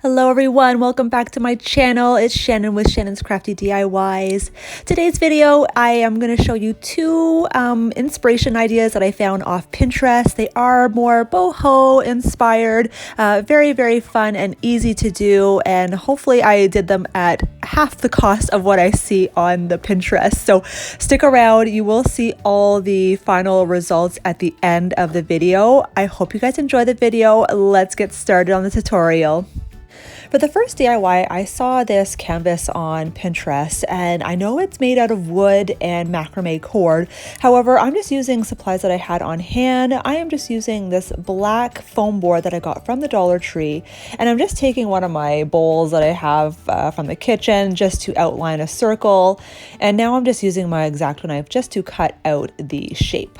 Hello everyone, welcome back to my channel. It's Shannon with Shannon's Crafty DIYs. Today's video, I am going to show you two inspiration ideas that I found off Pinterest. They are more boho inspired, very fun and easy to do, and hopefully I did them at half the cost of what I see on the Pinterest. So stick around, you will see all the final results at the end of the video. I hope you guys enjoy the video. Let's get started on the tutorial. For the first DIY, I saw this canvas on Pinterest, and I know it's made out of wood and macrame cord. However, I'm just using supplies that I had on hand. I am just using this black foam board that I got from the Dollar Tree, and I'm just taking one of my bowls that I have from the kitchen just to outline a circle, and now I'm just using my X-Acto knife just to cut out the shape.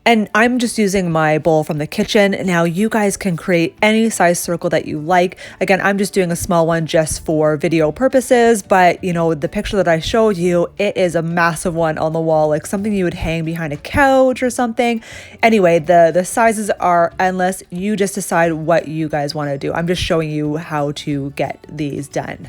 And I'm just using my bowl from the kitchen. Now you guys can create any size circle that you like. Again, I'm just doing a small one just for video purposes, but you know, the picture that I showed you, it is a massive one on the wall, like something you would hang behind a couch or something. Anyway, the sizes are endless. You just decide what you guys want to do. I'm just showing you how to get these done.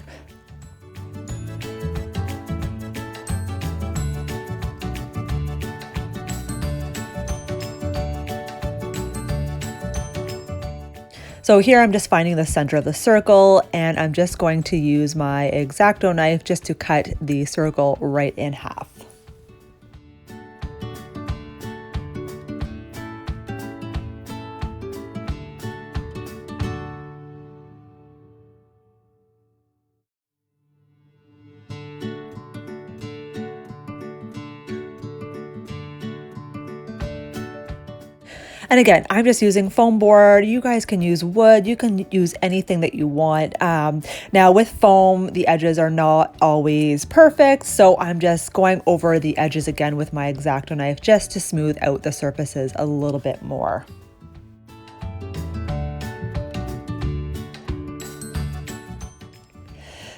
So here I'm just finding the center of the circle, and I'm just going to use my X-Acto knife just to cut the circle right in half. And again, I'm just using foam board. You guys can use wood. You can use anything that you want. Now with foam, the edges are not always perfect. So I'm just going over the edges again with my X-Acto knife just to smooth out the surfaces a little bit more.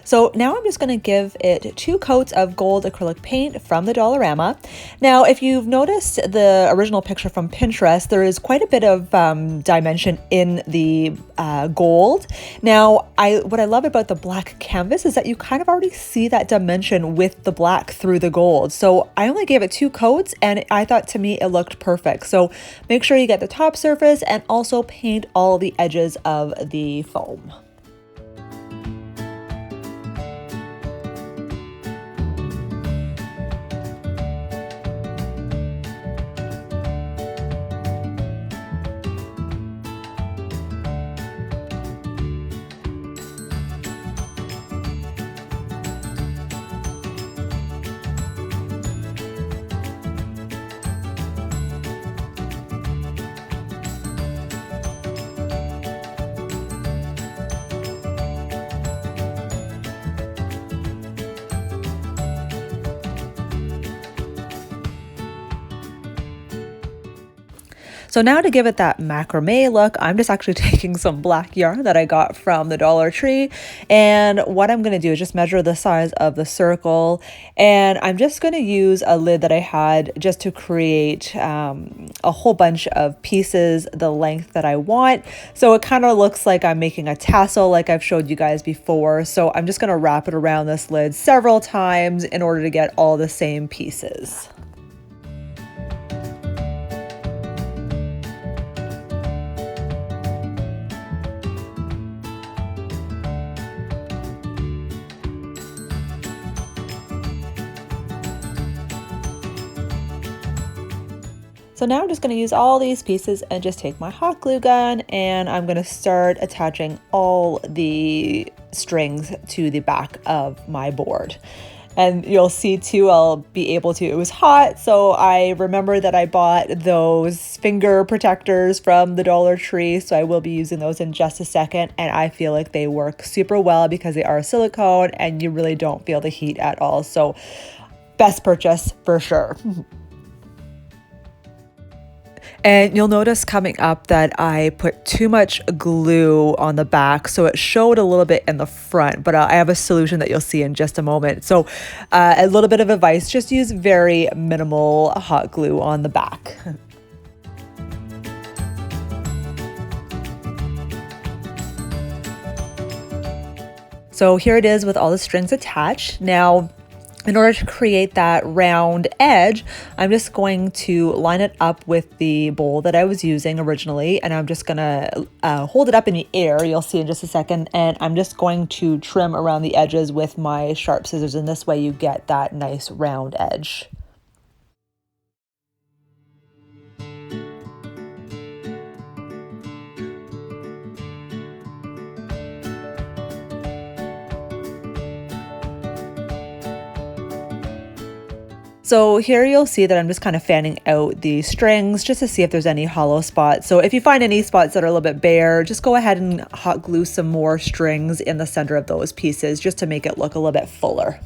So now I'm just going to give it 2 coats of gold acrylic paint from the Dollarama. Now, if you've noticed the original picture from Pinterest, there is quite a bit of dimension in the gold. Now, what I love about the black canvas is that you kind of already see that dimension with the black through the gold. So I only gave it 2 coats, and I thought to me it looked perfect. So make sure you get the top surface and also paint all the edges of the foam. So now to give it that macrame look, I'm just actually taking some black yarn that I got from the Dollar Tree. And what I'm going to do is just measure the size of the circle. And I'm just going to use a lid that I had just to create a whole bunch of pieces the length that I want. So it kind of looks like I'm making a tassel like I've showed you guys before. So I'm just going to wrap it around this lid several times in order to get all the same pieces. So now I'm just going to use all these pieces and just take my hot glue gun, and I'm going to start attaching all the strings to the back of my board. And you'll see too, I'll be able to, it was hot, so I remember that I bought those finger protectors from the Dollar Tree, so I will be using those in just a second, and I feel like they work super well because they are silicone and you really don't feel the heat at all. So best purchase for sure. And you'll notice coming up that I put too much glue on the back, so it showed a little bit in the front, but I have a solution that you'll see in just a moment. So a little bit of advice, just use very minimal hot glue on the back. So here it is with all the strings attached. Now, in order to create that round edge, I'm just going to line it up with the bowl that I was using originally, and I'm just gonna hold it up in the air, you'll see in just a second, and I'm just going to trim around the edges with my sharp scissors, and this way you get that nice round edge. So here you'll see that I'm just kind of fanning out the strings just to see if there's any hollow spots. So if you find any spots that are a little bit bare, just go ahead and hot glue some more strings in the center of those pieces just to make it look a little bit fuller.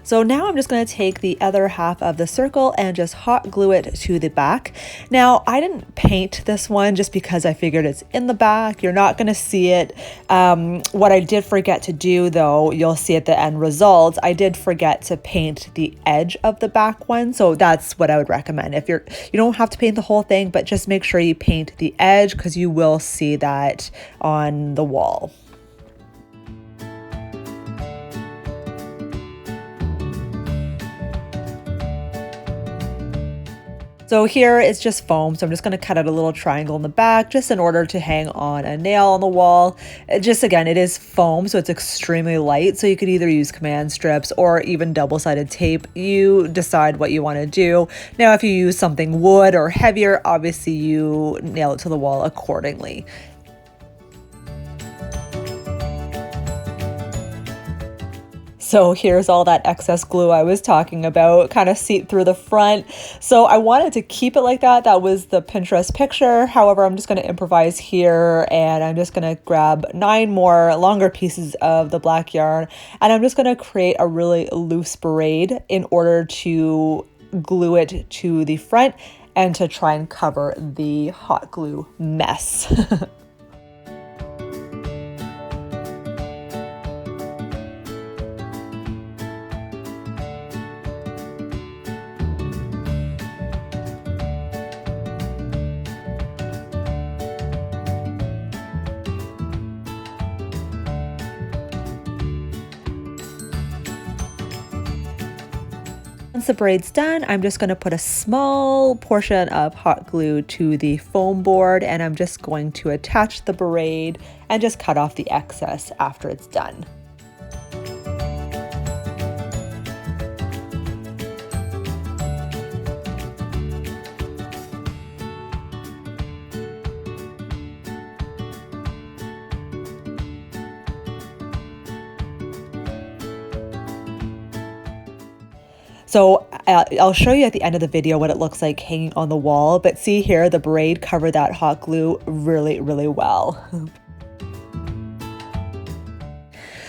So now I'm just going to take the other half of the circle and just hot glue it to the back. Now, I didn't paint this one just because I figured it's in the back. You're not going to see it. What I did forget to do, though, you'll see at the end result, I did forget to paint the edge of the back one. So that's what I would recommend. You don't have to paint the whole thing, but just make sure you paint the edge because you will see that on the wall. So here it's just foam, so I'm just going to cut out a little triangle in the back just in order to hang on a nail on the wall. Again, it is foam, so it's extremely light, so you could either use command strips or even double-sided tape. You decide what you want to do. Now, if you use something wood or heavier, obviously you nail it to the wall accordingly. So here's all that excess glue I was talking about, kind of seeped through the front. So I wanted to keep it like that. That was the Pinterest picture. However, I'm just going to improvise here, and I'm just going to grab 9 more longer pieces of the black yarn, and I'm just going to create a really loose braid in order to glue it to the front and to try and cover the hot glue mess. Once the braid's done, I'm just going to put a small portion of hot glue to the foam board, and I'm just going to attach the braid and just cut off the excess after it's done. So I'll show you at the end of the video what it looks like hanging on the wall, but see here, the braid covered that hot glue really, really well.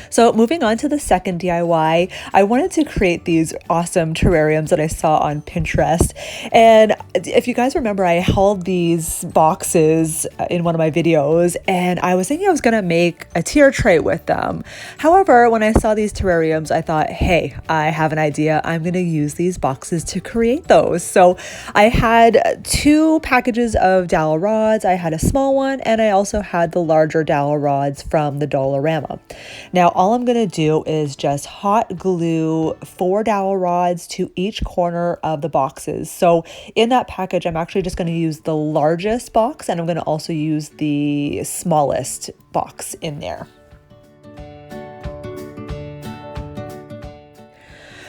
So moving on to the second DIY, I wanted to create these awesome terrariums that I saw on Pinterest. And if you guys remember, I held these boxes in one of my videos, and I was thinking I was going to make a tier tray with them. However, when I saw these terrariums, I thought, hey, I have an idea. I'm going to use these boxes to create those. So I had 2 packages of dowel rods. I had a small one, and I also had the larger dowel rods from the Dollarama. Now, all I'm going to do is just hot glue 4 dowel rods to each corner of the boxes. So in that package, I'm actually just going to use the largest box, and I'm going to also use the smallest box in there.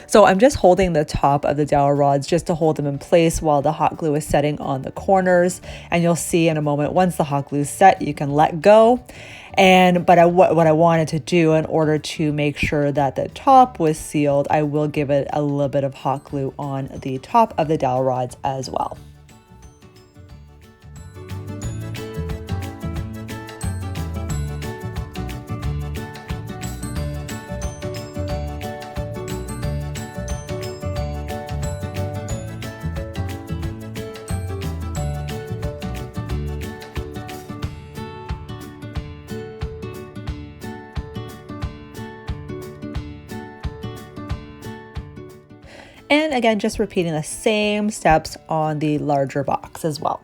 So I'm just holding the top of the dowel rods just to hold them in place while the hot glue is setting on the corners. And you'll see in a moment, once the hot glue is set, you can let go. But what I wanted to do in order to make sure that the top was sealed, I will give it a little bit of hot glue on the top of the dowel rods as well. And again, just repeating the same steps on the larger box as well.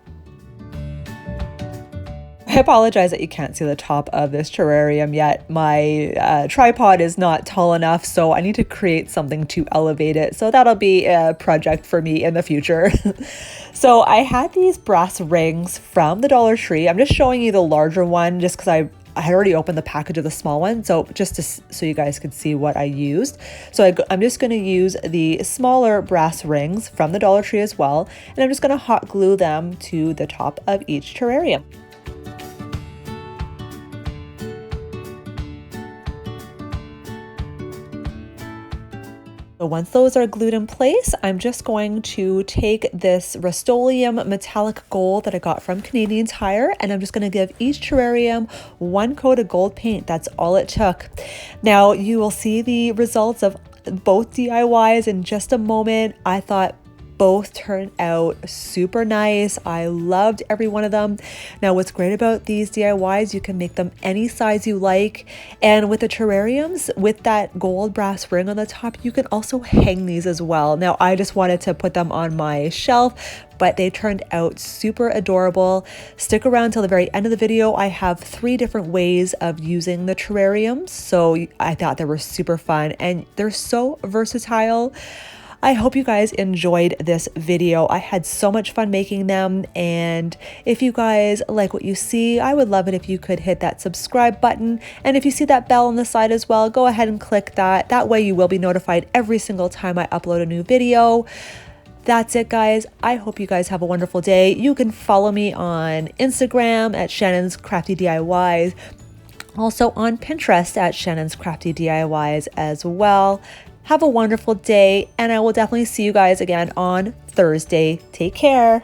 I apologize that you can't see the top of this terrarium yet. My tripod is not tall enough, so I need to create something to elevate it. So that'll be a project for me in the future. So I had these brass rings from the Dollar Tree. I'm just showing you the larger one just because I had already opened the package of the small one, so just so you guys could see what I used. So I'm just going to use the smaller brass rings from the Dollar Tree as well, and I'm just going to hot glue them to the top of each terrarium. So once those are glued in place, I'm just going to take this Rust-Oleum metallic gold that I got from Canadian Tire, and I'm just going to give each terrarium one coat of gold paint. That's all it took. Now you will see the results of both DIYs in just a moment. I thought both turned out super nice. I loved every one of them. Now what's great about these DIYs, you can make them any size you like, and with the terrariums with that gold brass ring on the top, you can also hang these as well. Now I just wanted to put them on my shelf, but they turned out super adorable. Stick around till the very end of the video. I have 3 different ways of using the terrariums, so I thought they were super fun and they're so versatile. I hope you guys enjoyed this video. I had so much fun making them, and if you guys like what you see, I would love it if you could hit that subscribe button, and if you see that bell on the side as well, go ahead and click that. That way you will be notified every single time I upload a new video. That's it, guys. I hope you guys have a wonderful day. You can follow me on Instagram at Shannon's Crafty DIYs, also on Pinterest at Shannon's Crafty DIYs as well. Have a wonderful day, and I will definitely see you guys again on Thursday. Take care.